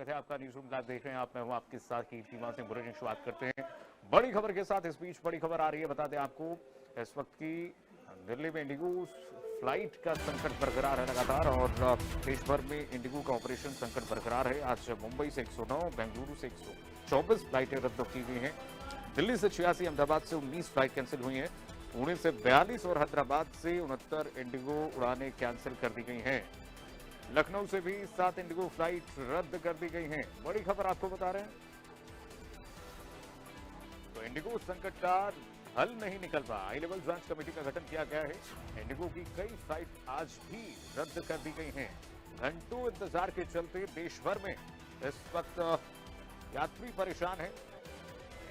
स्वागत है आपका। न्यूज़ रूम लाइव देख रहे हैं आप, मैं हूं आपके साथ कीर्तिमान सिंह। बुलेटिन शुरुआत करते हैं बड़ी खबर के साथ। इस बीच बड़ी खबर आ रही है, बता दें आपको इस वक्त की दिल्ली में इंडिगो फ्लाइट का संकट बरकरार है लगातार, और देश भर में इंडिगो का ऑपरेशन संकट बरकरार है। आज मुंबई से 109, बेंगलुरु से 124 फ्लाइटें रद्द की गई हैं। दिल्ली से 86, अहमदाबाद से 19 फ्लाइट कैंसिल हुई हैं। पुणे से 42 और हैदराबाद से 69 इंडिगो उड़ानें कैंसिल कर दी गई हैं। लखनऊ से भी 7 इंडिगो फ्लाइट रद्द कर दी गई हैं। बड़ी खबर आपको बता रहे हैं। तो इंडिगो संकट का हल नहीं निकल रहा। हाई लेवल जांच कमेटी का गठन किया गया है। इंडिगो की कई फ्लाइट आज भी रद्द कर दी गई हैं। घंटों इंतजार के चलते देश भर में इस वक्त यात्री परेशान है।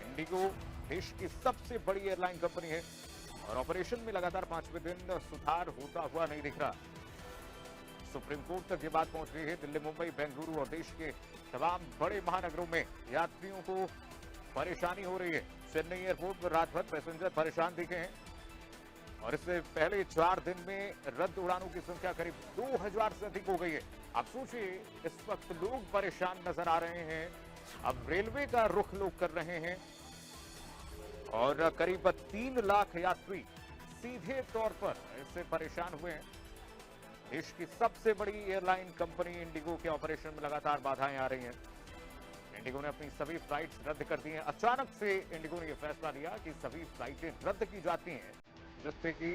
इंडिगो देश की सबसे बड़ी एयरलाइन कंपनी है और ऑपरेशन में लगातार 5वें दिन सुधार होता हुआ नहीं दिख रहा। सुप्रीम कोर्ट तक ये बात पहुंच गई है। दिल्ली, मुंबई, बेंगलुरु और देश के तमाम बड़े महानगरों में यात्रियों को परेशानी हो रही है। चेन्नई एयरपोर्ट पर रात भर पैसेंजर परेशान दिखे हैं और इससे पहले 4 दिन में रद्द उड़ानों की संख्या करीब 2000 से अधिक हो गई है। आप सोचिए, इस वक्त लोग परेशान नजर आ रहे हैं। अब रेलवे का रुख लोग कर रहे हैं और करीब 3 लाख यात्री सीधे तौर पर इससे परेशान हुए हैं। देश की सबसे बड़ी एयरलाइन कंपनी इंडिगो के ऑपरेशन में लगातार बाधाएं आ रही हैं। इंडिगो ने अपनी सभी फ्लाइट्स रद्द कर दी हैं। अचानक से इंडिगो ने यह फैसला लिया कि सभी फ्लाइटें रद्द की जाती हैं, जिससे कि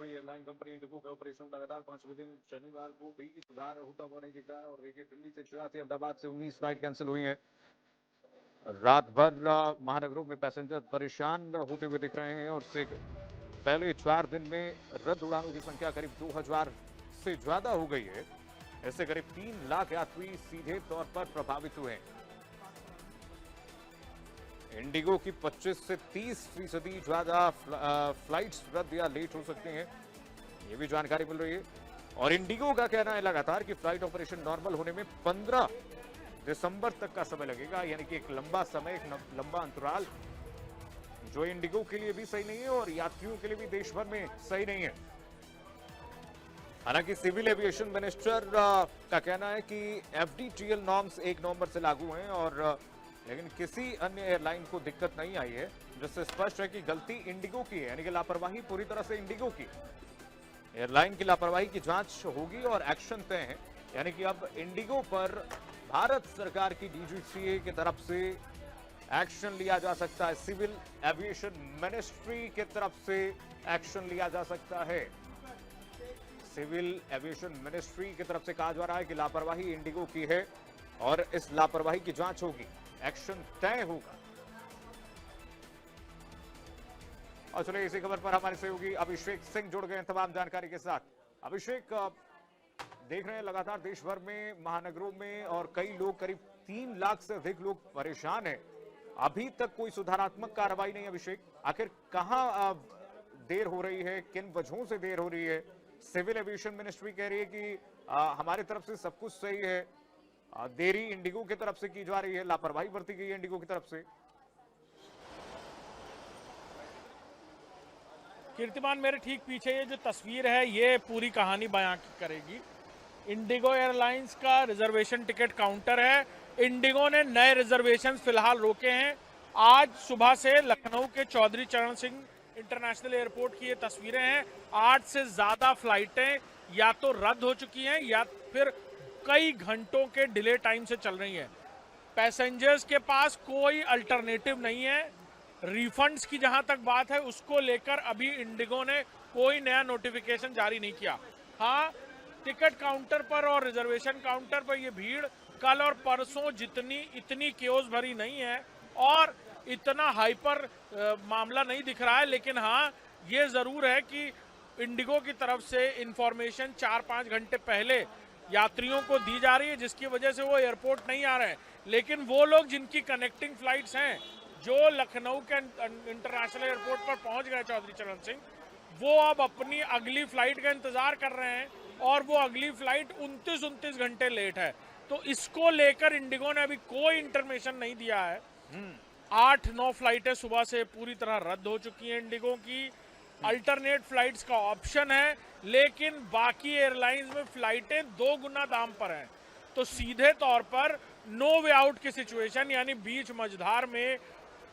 एयरलाइन कंपनी इंडिगो का ऑपरेशन लगातार 5वें दिन शनिवार को भी सुधार होता हुआ नहीं दिख रहा है। और देखिए, दिल्ली से 86, अहमदाबाद से 19 फ्लाइट कैंसिल हुई है। रात भर महानगरों में पैसेंजर परेशान होते हुए दिख रहे हैं और से पहले 4 दिन में रद्द उड़ानों की संख्या करीब 2000 से ज्यादा हो गई है। इससे करीब 3 लाख यात्री सीधे तौर पर प्रभावित हुए हैं। इंडिगो की 25 से 30% ज्यादा फ्लाइट्स रद्द या लेट हो सकते हैं, ये भी जानकारी मिल रही है। और इंडिगो का कहना है लगातार कि फ्लाइट ऑपरेशन नॉर्मल होने में 15 दिसंबर तक का समय लगेगा, यानी कि एक लंबा समय, एक लंबा अंतराल, जो इंडिगो के लिए भी सही नहीं है और यात्रियों के लिए भी देश भर में सही नहीं है। हालांकि सिविल एविएशन मिनिस्टर का कहना है कि एफडीटीएल नॉर्म्स 1 नवंबर से लागू हैं, और लेकिन किसी अन्य एयरलाइन को दिक्कत नहीं आई है, जिससे स्पष्ट है कि गलती इंडिगो की है, यानी कि लापरवाही पूरी तरह से इंडिगो की। एयरलाइन की लापरवाही की जांच होगी और एक्शन तय है, यानी कि अब इंडिगो पर भारत सरकार की डीजीसीए की तरफ से एक्शन लिया जा सकता है। सिविल एविएशन मिनिस्ट्री की तरफ से एक्शन लिया जा सकता है। सिविल एविएशन मिनिस्ट्री की तरफ से कहा जा रहा है कि लापरवाही इंडिगो की है और इस लापरवाही की जांच होगी, एक्शन तय होगा। और चलिए, इसी खबर पर हमारे सहयोगी अभिषेक सिंह जुड़ गए हैं तमाम जानकारी के साथ। अभिषेक, देख रहे हैं लगातार देश भर में महानगरों में और कई लोग, करीब 3 लाख से अधिक लोग परेशान हैं। अभी तक कोई सुधारात्मक कार्रवाई नहीं। अभिषेक, आखिर कहां देर हो रही है, किन वजहों से देर हो रही है? सिविल एविएशन मिनिस्ट्री कह रही है कि हमारी तरफ से सब कुछ सही है, देरी इंडिगो की तरफ से की जा रही है, लापरवाही बरती गई है इंडिगो की तरफ से। कीर्तिमान, मेरे ठीक पीछे ये जो तस्वीर है, ये पूरी कहानी बयां करेगी। इंडिगो एयरलाइंस का रिजर्वेशन टिकट काउंटर है। इंडिगो ने नए रिजर्वेशन फिलहाल रोके हैं। आज सुबह से लखनऊ के चौधरी चरण सिंह इंटरनेशनल एयरपोर्ट की ये तस्वीरें हैं। 8 से ज्यादा फ्लाइटें या तो रद्द हो चुकी हैं या फिर कई घंटों के डिले टाइम से चल रही हैं। पैसेंजर्स के पास कोई अल्टरनेटिव नहीं है। रिफंड्स की जहां तक बात है, उसको लेकर अभी इंडिगो ने कोई नया नोटिफिकेशन जारी नहीं किया। हाँ, टिकट काउंटर पर और रिजर्वेशन काउंटर पर ये भीड़ कल और परसों जितनी इतनी क्योस भरी नहीं है और इतना हाइपर मामला नहीं दिख रहा है। लेकिन हाँ, ये जरूर है कि इंडिगो की तरफ से इंफॉर्मेशन 4-5 घंटे पहले यात्रियों को दी जा रही है, जिसकी वजह से वो एयरपोर्ट नहीं आ रहे हैं। लेकिन वो लोग जिनकी कनेक्टिंग फ्लाइट्स हैं, जो लखनऊ के इंटरनेशनल एयरपोर्ट पर पहुंच गए चौधरी चरण सिंह, वो अब अपनी अगली फ्लाइट का इंतजार कर रहे हैं और वो अगली फ्लाइट 29 घंटे लेट है। तो इसको लेकर इंडिगो ने अभी कोई इंफॉर्मेशन नहीं दिया है। 8-9 फ्लाइटें सुबह से पूरी तरह रद्द हो चुकी हैं इंडिगो की। अल्टरनेट फ्लाइट्स का ऑप्शन है, लेकिन बाकी एयरलाइंस में फ्लाइटें 2 गुना दाम पर हैं। तो सीधे तौर पर नो वे आउट की सिचुएशन, यानी बीच मझधार में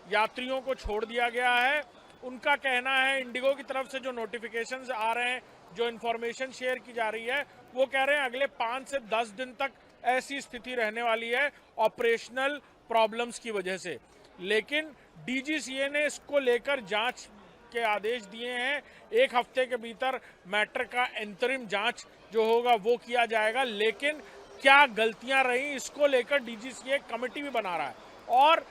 यात्रियों को छोड़ दिया गया है। उनका कहना है, इंडिगो की तरफ से जो नोटिफिकेशंस आ रहे हैं, जो इंफॉर्मेशन शेयर की जा रही है, वो कह रहे हैं अगले 5 से 10 दिन तक ऐसी स्थिति रहने वाली है ऑपरेशनल प्रॉब्लम्स की वजह से। लेकिन डीजीसीए ने इसको लेकर जांच के आदेश दिए हैं। 1 हफ्ते के भीतर मैटर का अंतरिम जांच जो होगा वो किया जाएगा। लेकिन क्या गलतियां रही, इसको लेकर डीजीसीए कमेटी भी बना रहा है और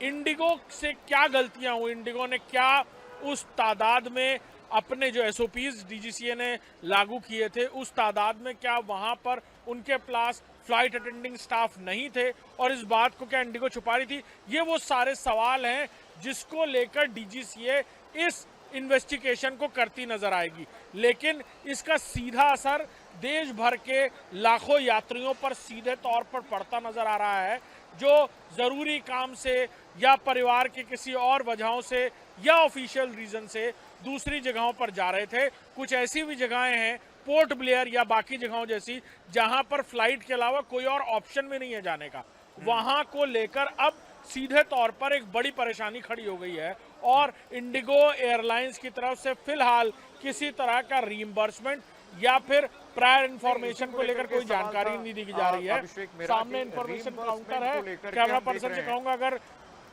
इंडिगो से क्या गलतियां हुई, इंडिगो ने क्या उस तादाद में अपने जो एसओपीज डीजीसीए ने लागू किए थे, उस तादाद में क्या वहां पर उनके पास फ्लाइट अटेंडिंग स्टाफ नहीं थे और इस बात को क्या इंडिगो छुपा रही थी? ये वो सारे सवाल हैं जिसको लेकर डीजीसीए इस इन्वेस्टिगेशन को करती नजर आएगी। लेकिन इसका सीधा असर देश भर के लाखों यात्रियों पर सीधे तौर पर पड़ता नजर आ रहा है, जो जरूरी काम से या परिवार के किसी और वजहों से या ऑफिशियल रीजन से दूसरी जगहों पर जा रहे थे। कुछ ऐसी भी जगहें हैं, पोर्ट ब्लेयर या बाकी जगहों जैसी, जहां पर फ्लाइट के अलावा कोई और ऑप्शन भी नहीं है जाने का। वहां को लेकर अब सीधे तौर पर एक बड़ी परेशानी खड़ी हो गई है और इंडिगो एयरलाइंस की तरफ से फिलहाल किसी तरह का रीइंबर्समेंट या फिर प्रायर इंफॉर्मेशन को लेकर कोई जानकारी नहीं दी जा रही है। सामने इंफॉर्मेशन काउंटर है, कैमरा पर्सन से कहूंगा अगर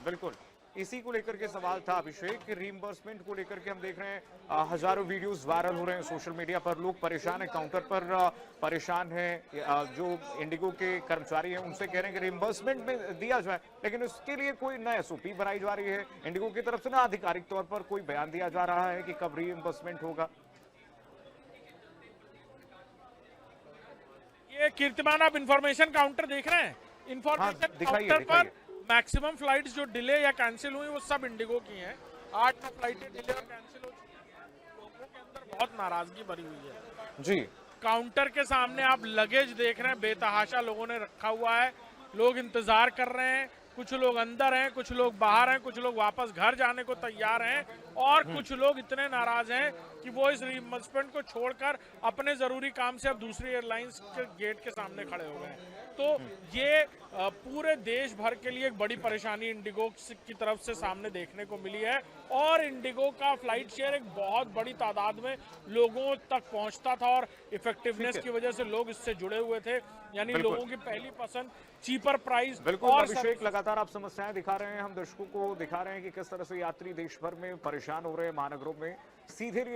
बिल्कुल इसी को लेकर के सवाल था अभिषेक कि रीइंबर्समेंट को लेकर के हम देख रहे हैं हजारों वीडियोस वायरल हो रहे हैं सोशल मीडिया पर। लोग परेशान हैं, काउंटर पर परेशान हैं। जो इंडिगो के कर्मचारी हैं उनसे कह रहे हैं कि रीइंबर्समेंट में दिया जाए, लेकिन उसके लिए कोई नया एसओपी बनाई जा रही है इंडिगो की तरफ से, ना आधिकारिक तौर पर कोई बयान दिया जा रहा है कि कब रीइंबर्समेंट होगा। ये कीर्तिमान आप इंफॉर्मेशन काउंटर देख रहे हैं, इंफॉर्मेशन काउंटर पर मैक्सिमम फ्लाइट्स जो डिले या कैंसिल हुई वो सब इंडिगो की हैं। 8 फ्लाइटें डिले और कैंसिल हो चुकी हैं। लोगों के अंदर बहुत नाराजगी भरी हुई है जी। काउंटर के सामने आप लगेज देख रहे हैं, बेतहाशा लोगों ने रखा हुआ है, लोग इंतजार कर रहे हैं। कुछ लोग अंदर हैं, कुछ लोग बाहर हैं, कुछ लोग वापस घर जाने को तैयार हैं और कुछ लोग इतने नाराज हैं कि वो इस रीइंबर्समेंट को छोड़कर अपने जरूरी काम से अब दूसरी एयरलाइंस के गेट के सामने खड़े हो गए हैं। तो ये पूरे देश भर के लिए एक बड़ी परेशानी इंडिगो की तरफ से सामने देखने को मिली है और इंडिगो का फ्लाइट शेयर एक बहुत बड़ी तादाद में लोगों तक पहुंचता था और इफेक्टिवनेस की वजह से लोग इससे जुड़े हुए थे, यानी लोगों की पहली पसंद चीपर प्राइस। बिल्कुल अभिषेक, लगातार आप समस्याएं दिखा रहे हैं, हम दर्शकों को दिखा रहे हैं कि किस तरह से यात्री देश भर में परेशान हो रहे हैं महानगरों में। सीधे लिए